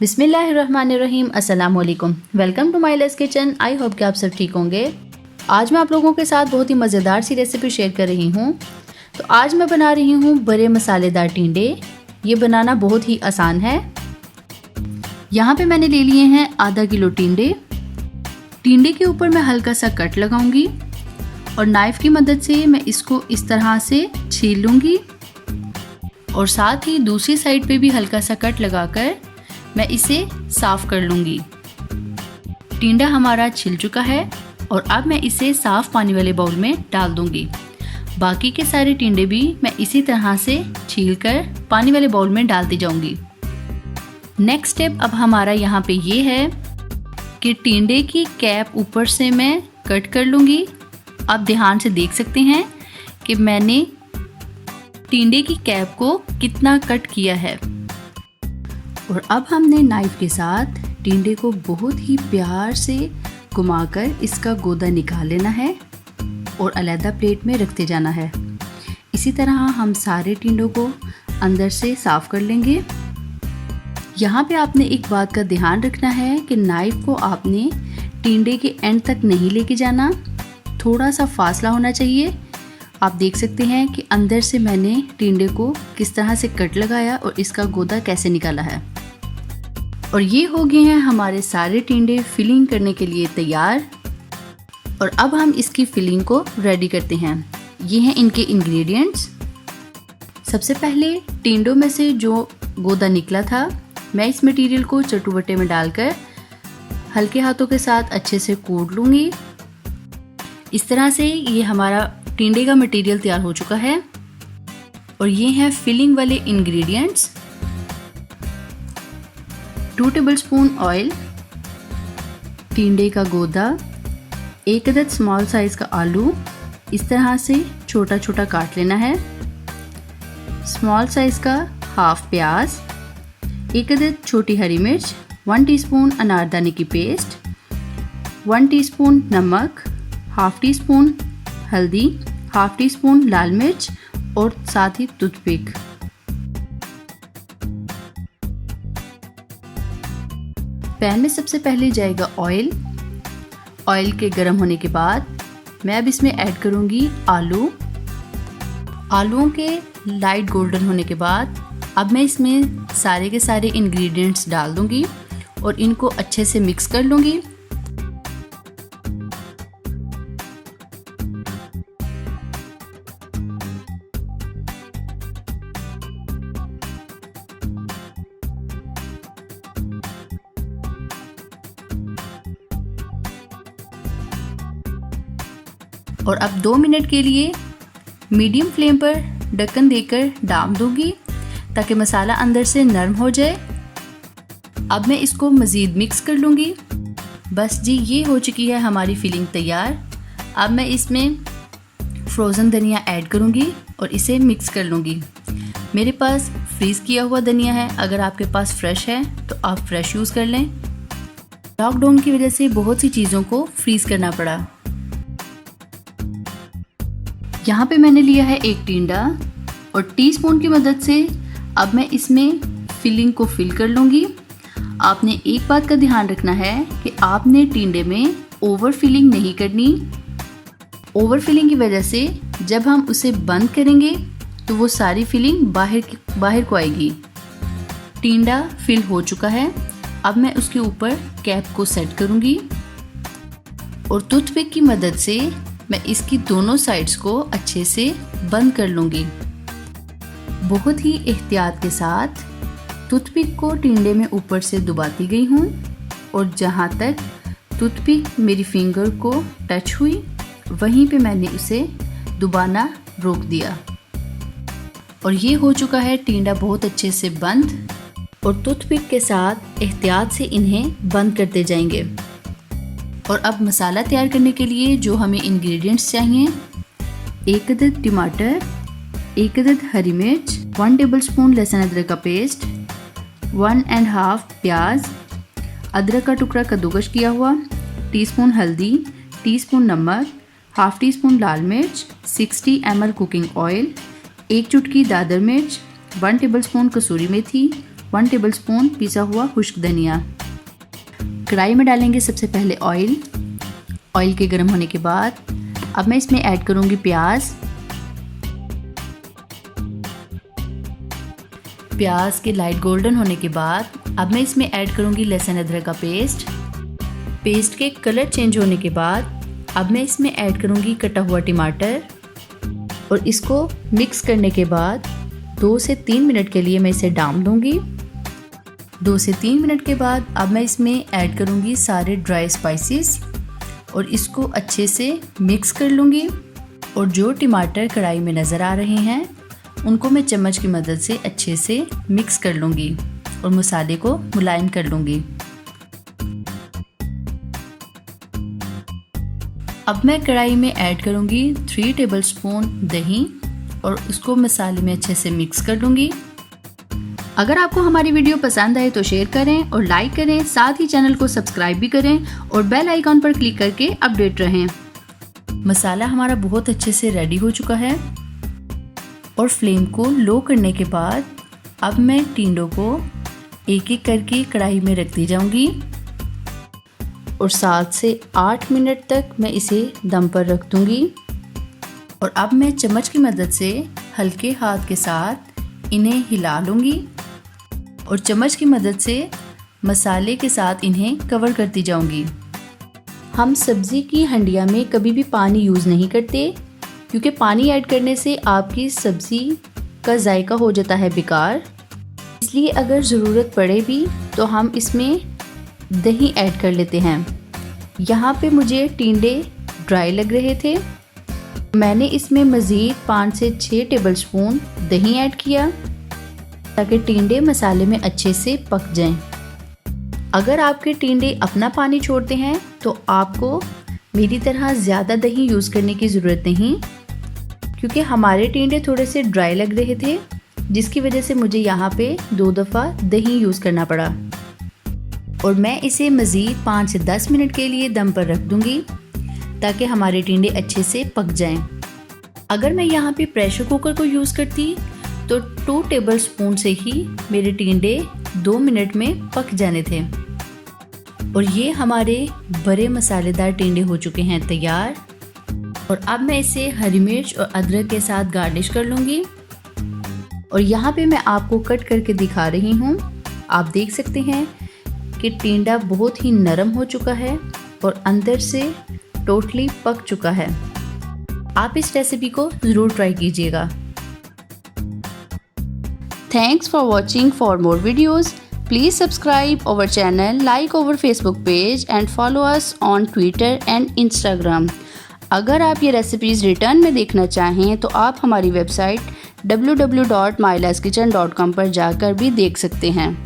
बिस्मिल्लाहिर्रहमानिर्रहीम। अस्सलाम वालेकुम। Welcome to my less kitchen. I hope कि आप सब ठीक होंगे। आज मैं आप लोगों के साथ बहुत ही मज़ेदार सी रेसिपी शेयर कर रही हूँ। तो आज मैं बना रही हूँ बड़े मसालेदार टिंडे। ये बनाना बहुत ही आसान है। यहाँ पे मैंने ले लिए हैं आधा किलो टिंडे। टिंडे के ऊपर मैं हल्का सा कट लगाऊंगी और नाइफ़ की मदद से मैं इसको इस तरह से छील लूँगी और साथ ही दूसरी साइड पे भी हल्का सा कट लगाकर मैं इसे साफ़ कर लूँगी। टिंडा हमारा छिल चुका है और अब मैं इसे साफ़ पानी वाले बाउल में डाल दूँगी। बाकी के सारे टिंडे भी मैं इसी तरह से छील कर पानी वाले बाउल में डालती जाऊँगी। नेक्स्ट स्टेप अब हमारा यहाँ पे ये है कि टिंडे की कैप ऊपर से मैं कट कर लूँगी। आप ध्यान से देख सकते हैं कि मैंने टिंडे की कैप को कितना कट किया है। और अब हमने नाइफ के साथ टिंडे को बहुत ही प्यार से घुमाकर इसका गोदा निकाल लेना है और अलग प्लेट में रखते जाना है। इसी तरह हम सारे टिंडों को अंदर से साफ़ कर लेंगे। यहाँ पे आपने एक बात का ध्यान रखना है कि नाइफ को आपने टिंडे के एंड तक नहीं लेके जाना, थोड़ा सा फासला होना चाहिए। आप देख सकते हैं कि अंदर से मैंने टिंडे को किस तरह से कट लगाया और इसका गोदा कैसे निकाला है। और ये हो गए हैं हमारे सारे टिंडे फिलिंग करने के लिए तैयार। और अब हम इसकी फिलिंग को रेडी करते हैं। ये हैं इनके इंग्रेडिएंट्स। सबसे पहले टिंडों में से जो गोदा निकला था मैं इस मटेरियल को चटुवटे में डालकर हल्के हाथों के साथ अच्छे से कूट लूँगी। इस तरह से ये हमारा टिंडे का मटेरियल तैयार हो चुका है। और ये हैं फिलिंग वाले इंग्रेडिएंट्स। 2 टेबलस्पून ऑयल, टिंडे का गोदा, 1 अदद स्मॉल साइज़ का आलू इस तरह से छोटा छोटा काट लेना है, स्मॉल साइज़ का हाफ प्याज, 1 अदद छोटी हरी मिर्च, 1 टीस्पून अनारदाने की पेस्ट, 1 टीस्पून नमक, हाफ टी स्पून हल्दी, हाफ टी स्पून लाल मिर्च और साथ ही टूथपिक। पैन में सबसे पहले जाएगा ऑयल। ऑयल के गर्म होने के बाद मैं अब इसमें ऐड करूंगी आलू। आलूओं के लाइट गोल्डन होने के बाद अब मैं इसमें सारे के सारे इंग्रेडिएंट्स डाल दूंगी और इनको अच्छे से मिक्स कर लूंगी। और अब 2 मिनट के लिए मीडियम फ्लेम पर ढक्कन देकर डाल दूंगी ताकि मसाला अंदर से नरम हो जाए। अब मैं इसको मज़ीद मिक्स कर लूँगी। बस जी, ये हो चुकी है हमारी फिलिंग तैयार। अब मैं इसमें फ्रोज़न धनिया ऐड करूँगी और इसे मिक्स कर लूँगी। मेरे पास फ्रीज़ किया हुआ धनिया है, अगर आपके पास फ्रेश है तो आप फ्रेश यूज़ कर लें। लॉकडाउन की वजह से बहुत सी चीज़ों को फ्रीज़ करना पड़ा। यहाँ पे मैंने लिया है 1 टिंडा और टीस्पून की मदद से अब मैं इसमें फिलिंग को फिल कर लूँगी। आपने एक बात का ध्यान रखना है कि आपने टिंडे में ओवर फिलिंग नहीं करनी। ओवर फिलिंग की वजह से जब हम उसे बंद करेंगे तो वो सारी फिलिंग बाहर को आएगी। टिंडा फिल हो चुका है। अब मैं उसके ऊपर कैप को सेट करूँगी और टूथपिक की मदद से मैं इसकी दोनों साइड्स को अच्छे से बंद कर लूँगी। बहुत ही एहतियात के साथ टूथपिक को टिंडे में ऊपर से दबाती गई हूँ और जहाँ तक टूथपिक मेरी फिंगर को टच हुई वहीं पे मैंने उसे दबाना रोक दिया। और ये हो चुका है टिंडा बहुत अच्छे से बंद। और टूथपिक के साथ एहतियात से इन्हें बंद करते जाएंगे। और अब मसाला तैयार करने के लिए जो हमें इंग्रेडिएंट्स चाहिए, 1 अदद टमाटर, 1 अदद हरी मिर्च, 1 टेबलस्पून लहसुन अदरक का पेस्ट, 1.5 प्याज, अदरक का टुकड़ा कद्दूकस किया हुआ, टीस्पून हल्दी, टीस्पून नमक, हाफ टी स्पून लाल मिर्च, 60 ml कुकिंग ऑयल, 1 चुटकी दादर मिर्च, 1 टेबलस्पून कसूरी मेथी 1 टेबलस्पून पिसा हुआ खुश्क धनिया। कढ़ाई में डालेंगे सबसे पहले ऑयल। ऑयल के गर्म होने के बाद अब मैं इसमें ऐड करूँगी प्याज। प्याज के लाइट गोल्डन होने के बाद अब मैं इसमें ऐड करूँगी लहसुन अदरक का पेस्ट। पेस्ट के कलर चेंज होने के बाद अब मैं इसमें ऐड करूँगी कटा हुआ टमाटर और इसको मिक्स करने के बाद 2 से 3 मिनट के लिए मैं इसे डाम दूँगी। 2 से 3 मिनट के बाद अब मैं इसमें ऐड करूँगी सारे ड्राई स्पाइसेस और इसको अच्छे से मिक्स कर लूँगी। और जो टमाटर कढ़ाई में नज़र आ रहे हैं उनको मैं चम्मच की मदद से अच्छे से मिक्स कर लूँगी और मसाले को मुलायम कर लूँगी। अब मैं कढ़ाई में ऐड करूँगी 3 टेबलस्पून दही और उसको मसाले में अच्छे से मिक्स कर लूँगी। अगर आपको हमारी वीडियो पसंद आए तो शेयर करें और लाइक करें, साथ ही चैनल को सब्सक्राइब भी करें और बेल आइकॉन पर क्लिक करके अपडेट रहें। मसाला हमारा बहुत अच्छे से रेडी हो चुका है और फ्लेम को लो करने के बाद अब मैं टिंडों को एक एक करके कढ़ाई में रखती जाऊंगी और 7 से 8 मिनट तक मैं इसे दम पर रख दूंगी। और अब मैं चम्मच की मदद से हल्के हाथ के साथ इन्हें हिला लूँगी और चम्मच की मदद से मसाले के साथ इन्हें कवर करती जाऊंगी। हम सब्ज़ी की हंडिया में कभी भी पानी यूज़ नहीं करते क्योंकि पानी ऐड करने से आपकी सब्ज़ी का जायका हो जाता है बेकार। इसलिए अगर ज़रूरत पड़े भी तो हम इसमें दही ऐड कर लेते हैं। यहाँ पे मुझे टिंडे ड्राई लग रहे थे, मैंने इसमें मज़ीद 5 से 6 टेबलस्पून दही ऐड किया ताकि टिंडे मसाले में अच्छे से पक जाएं। अगर आपके टिंडे अपना पानी छोड़ते हैं तो आपको मेरी तरह ज़्यादा दही यूज़ करने की ज़रूरत नहीं, क्योंकि हमारे टिंडे थोड़े से ड्राई लग रहे थे जिसकी वजह से मुझे यहाँ पे 2 दफ़ा दही यूज़ करना पड़ा। और मैं इसे मज़ीद 5 से 10 मिनट के लिए दम पर रख दूँगी ताकि हमारे टिंडे अच्छे से पक जाएं। अगर मैं यहाँ पे प्रेशर कुकर को यूज़ करती तो 2 टेबलस्पून से ही मेरे टिंडे 2 मिनट में पक जाने थे। और ये हमारे बड़े मसालेदार टिंडे हो चुके हैं तैयार। और अब मैं इसे हरी मिर्च और अदरक के साथ गार्निश कर लूँगी। और यहाँ पे मैं आपको कट करके दिखा रही हूँ। आप देख सकते हैं कि टिंडा बहुत ही नरम हो चुका है और अंदर से टोटली पक चुका है। आप इस रेसिपी को ज़रूर ट्राई कीजिएगा। Thanks for watching. For more videos, please subscribe our channel, like our Facebook page and follow us on Twitter and Instagram. अगर आप ये रेसिपीज़ रिटर्न में देखना चाहें तो आप हमारी वेबसाइट www.mylaskitchen.com पर जाकर भी देख सकते हैं।